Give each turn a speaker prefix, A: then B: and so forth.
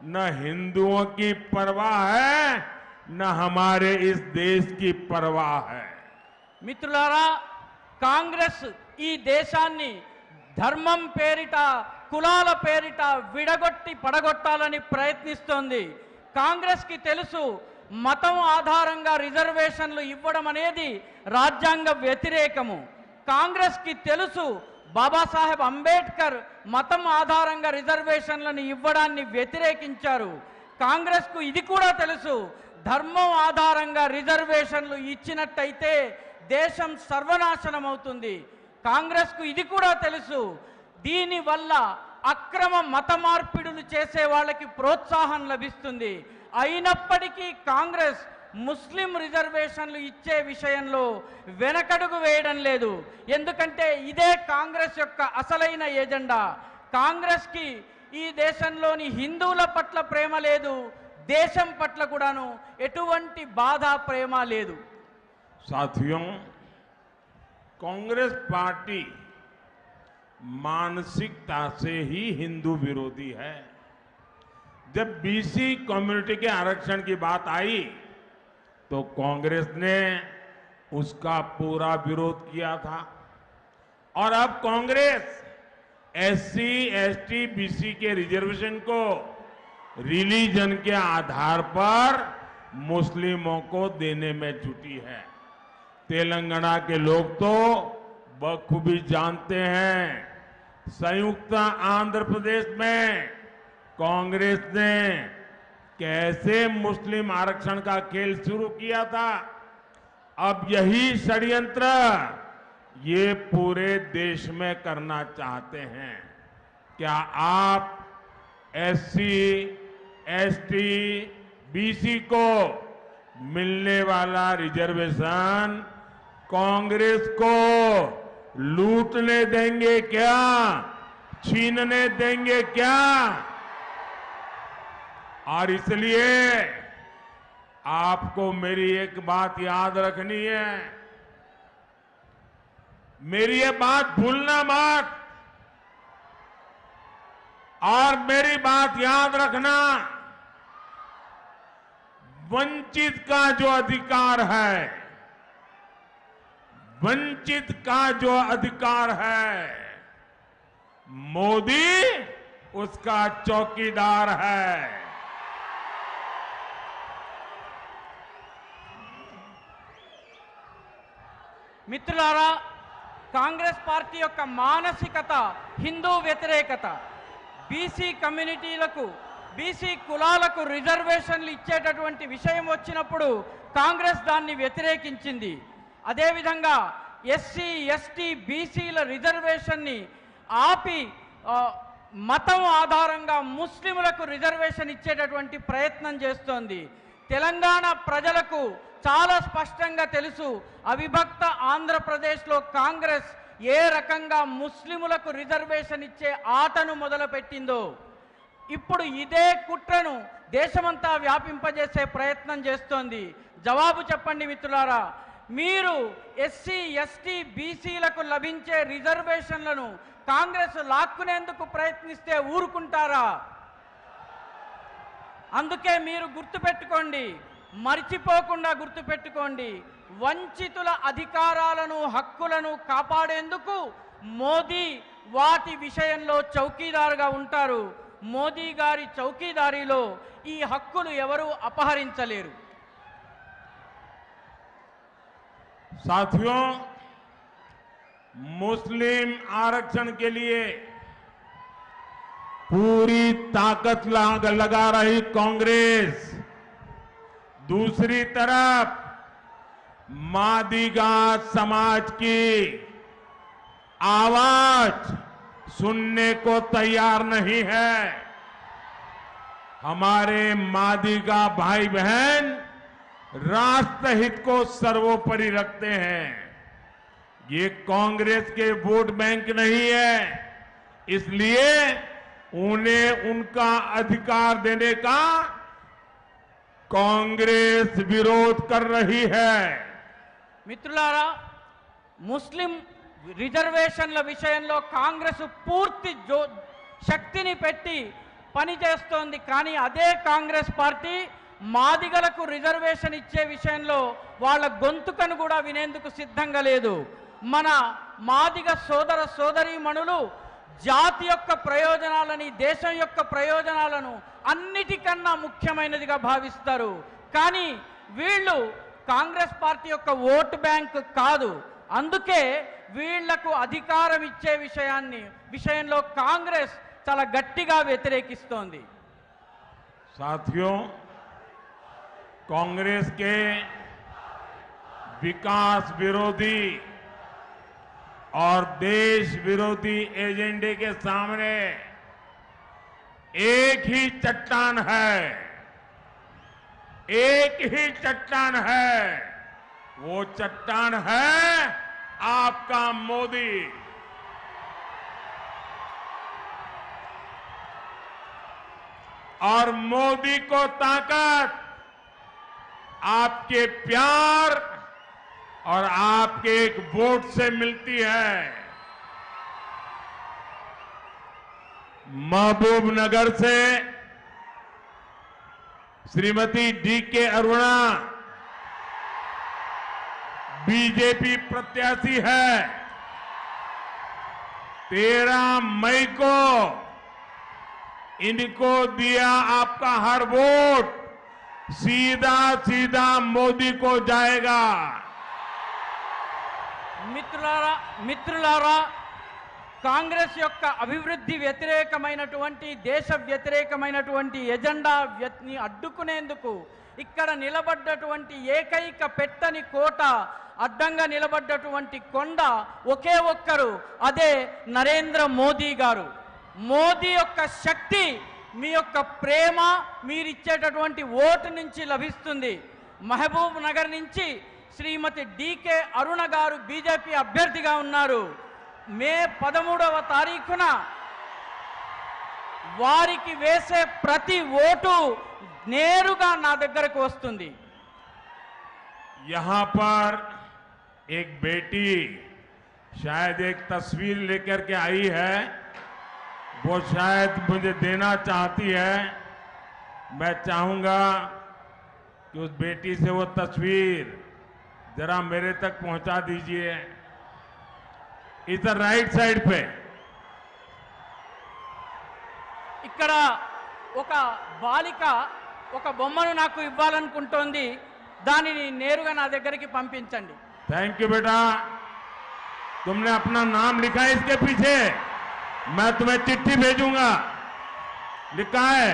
A: न हिंदुओं की परवाह है न हमारे इस देश की परवाह है।
B: మిత్రులారా, కాంగ్రెస్ ఈ దేశాన్ని ధర్మం పేరిట కులాల పేరిట విడగొట్టి పడగొట్టాలని ప్రయత్నిస్తోంది. కాంగ్రెస్ కి తెలుసు మతం ఆధారంగా రిజర్వేషన్లు ఇవ్వడం అనేది రాజ్యాంగ వ్యతిరేకము. కాంగ్రెస్ కి తెలుసు బాబాసాహెబ్ అంబేద్కర్ మతం ఆధారంగా రిజర్వేషన్లను ఇవ్వడాన్ని వ్యతిరేకించారు. కాంగ్రెస్ కు ఇది కూడా తెలుసు, ధర్మం ఆధారంగా రిజర్వేషన్లు ఇచ్చినట్టయితే దేశం సర్వనాశనం అవుతుంది. కాంగ్రెస్ కు ఇది కూడా తెలుసు, దీనివల్ల అక్రమ మత మార్పిడులు చేసే వాళ్ళకి ప్రోత్సాహం లభిస్తుంది. అయినప్పటికీ కాంగ్రెస్ ముస్లిం రిజర్వేషన్లు ఇచ్చే విషయంలో వెనకడుగు వేయడం లేదు. ఎందుకంటే ఇదే కాంగ్రెస్ యొక్క అసలైన ఎజెండా. కాంగ్రెస్ కి ఈ దేశంలోని హిందువుల పట్ల ప్రేమ లేదు, దేశం పట్ల కూడాను ఎటువంటి బాధ ప్రేమ లేదు.
A: साथियों, कांग्रेस पार्टी मानसिकता से ही हिंदू विरोधी है। जब बीसी कम्युनिटी के आरक्षण की बात आई तो कांग्रेस ने उसका पूरा विरोध किया था और अब कांग्रेस एससी, एसटी, बीसी के रिजर्वेशन को रिलीजन के आधार पर मुस्लिमों को देने में जुटी है। तेलंगाना के लोग तो बखूबी जानते हैं, संयुक्त आंध्र प्रदेश में कांग्रेस ने कैसे मुस्लिम आरक्षण का खेल शुरू किया था। अब यही षड्यंत्र ये पूरे देश में करना चाहते हैं। क्या आप एससी, एसटी, बीसी को मिलने वाला रिजर्वेशन कांग्रेस को लूटने देंगे क्या? छीनने देंगे क्या? और इसलिए आपको मेरी एक बात याद रखनी है, मेरी ये बात भूलना मत। और मेरी बात याद रखना, वंचित का जो अधिकार है, वंचित का जो अधिकार है, मोदी उसका चौकीदार है।
B: మిత్రులారా, కాంగ్రెస్ పార్టీ యొక్క మానసికత హిందూ వ్యతిరేకత. బీసీ కమ్యూనిటీలకు, బీసీ కులాలకు రిజర్వేషన్లు ఇచ్చేటటువంటి విషయం వచ్చినప్పుడు కాంగ్రెస్ దాన్ని వ్యతిరేకించింది. అదేవిధంగా ఎస్సీ, ఎస్టీ, బీసీల రిజర్వేషన్ని ఆపి మతం ఆధారంగా ముస్లింలకు రిజర్వేషన్ ఇచ్చేటటువంటి ప్రయత్నం చేస్తోంది. తెలంగాణ ప్రజలకు చాలా స్పష్టంగా తెలుసు, అవిభక్త ఆంధ్రప్రదేశ్లో కాంగ్రెస్ ఏ రకంగా ముస్లిములకు రిజర్వేషన్ ఇచ్చే ఆటను మొదలుపెట్టిందో. ఇప్పుడు ఇదే కుట్రను దేశమంతా వ్యాపింపజేసే ప్రయత్నం చేస్తోంది. జవాబు చెప్పండి మిత్రులారా, మీరు ఎస్సీ, ఎస్టీ, బీసీలకు లభించే రిజర్వేషన్లను కాంగ్రెస్ లాక్కునేందుకు ప్రయత్నిస్తే ఊరుకుంటారా? అందుకే మీరు గుర్తుపెట్టుకోండి, మర్చిపోకుండా గుర్తుపెట్టుకోండి, వంచితుల అధికారాలను, హక్కులను కాపాడేందుకు మోదీ వాటి విషయంలో చౌకీదారుగా ఉంటారు. మోదీ గారి చౌకీదారీలో ఈ హక్కులు ఎవరు అపహరించలేరు.
A: साथियों, मुस्लिम आरक्षण के लिए पूरी ताकत लगा रही कांग्रेस, दूसरी तरफ मादिगा समाज की आवाज सुनने को तैयार नहीं है। हमारे मादिगा भाई बहन राष्ट्रहित को सर्वोपरि रखते हैं। ये कांग्रेस के वोट बैंक नहीं है, इसलिए उन्हें उनका अधिकार देने का कांग्रेस विरोध कर रही है।
B: మిత్రులారా, ముస్లిం రిజర్వేషన్ల విషయంలో కాంగ్రెస్ పూర్తి శక్తిని పెట్టి పనిచేస్తోంది. కానీ అదే కాంగ్రెస్ పార్టీ మాదిగలకు రిజర్వేషన్ ఇచ్చే విషయంలో వాళ్ళ గొంతుకను కూడా వినేందుకు సిద్ధంగా లేదు. మన మాదిగ సోదర సోదరీమణులు జాతి యొక్క ప్రయోజనాలని, దేశం యొక్క ప్రయోజనాలను అన్నిటికన్నా ముఖ్యమైనదిగా భావిస్తారు. కానీ వీళ్ళు కాంగ్రెస్ పార్టీ యొక్క ఓటు బ్యాంక్ కాదు. అందుకే వీళ్లకు అధికారం ఇచ్చే విషయంలో కాంగ్రెస్ చాలా గట్టిగా వ్యతిరేకిస్తోంది.
A: साथियों, कांग्रेस के विकास विरोधी और देश विरोधी एजेंडे के सामने एक ही चट्टान है, एक ही चट्टान है। वो चट्टान है आपका मोदी। और मोदी को ताकत आपके प्यार और आपके एक वोट से मिलती है। महबूबनगर से श्रीमती डी.के. अरुणा बीजेपी प्रत्याशी है। 13 मई को इनको दिया आपका हर वोट सीधा सीधा मोदी को जाएगा।
B: మిత్రులారా, కాంగ్రెస్ యొక్క అభివృద్ధి వ్యతిరేకమైనటువంటి, దేశ వ్యతిరేకమైనటువంటి ఎజెండాని అడ్డుకునేందుకు ఇక్కడ నిలబడ్డటువంటి ఏకైక పెట్టని కోట, అడ్డంగా నిలబడ్డటువంటి కొండ ఒకే ఒక్కరు, అదే నరేంద్ర మోదీ గారు. మోదీ యొక్క శక్తి మీ యొక్క ప్రేమ, మీరిచ్చేటటువంటి ఓటు నుంచి లభిస్తుంది. మహబూబ్ నగర్ నుంచి శ్రీమతి డి.కే. అరుణ గారు బీజేపీ అభ్యర్థిగా ఉన్నారు. మే 13వ తారీఖున వారికి వేసే ప్రతి ఓటు నేరుగా నా దగ్గరకు వస్తుంది.
A: यहां पर एक बेटी शायद एक तस्वीर लेकर के आई है, वो शायद मुझे देना चाहती है। मैं चाहूंगा कि उस बेटी से वो तस्वीर जरा मेरे तक पहुंचा दीजिए। इधर राइट साइड पे
B: ఇక్కడ ఒక బాలిక ఒక బొమ్మను నాకు ఇవ్వాలనుకుంటోంది. దానిని నేరుగా నా దగ్గరికి పంపించండి.
A: थैंक यू बेटा, तुमने अपना नाम लिखा है इसके पीछे, मैं तुम्हें चिट्ठी भेजूंगा, लिखा है।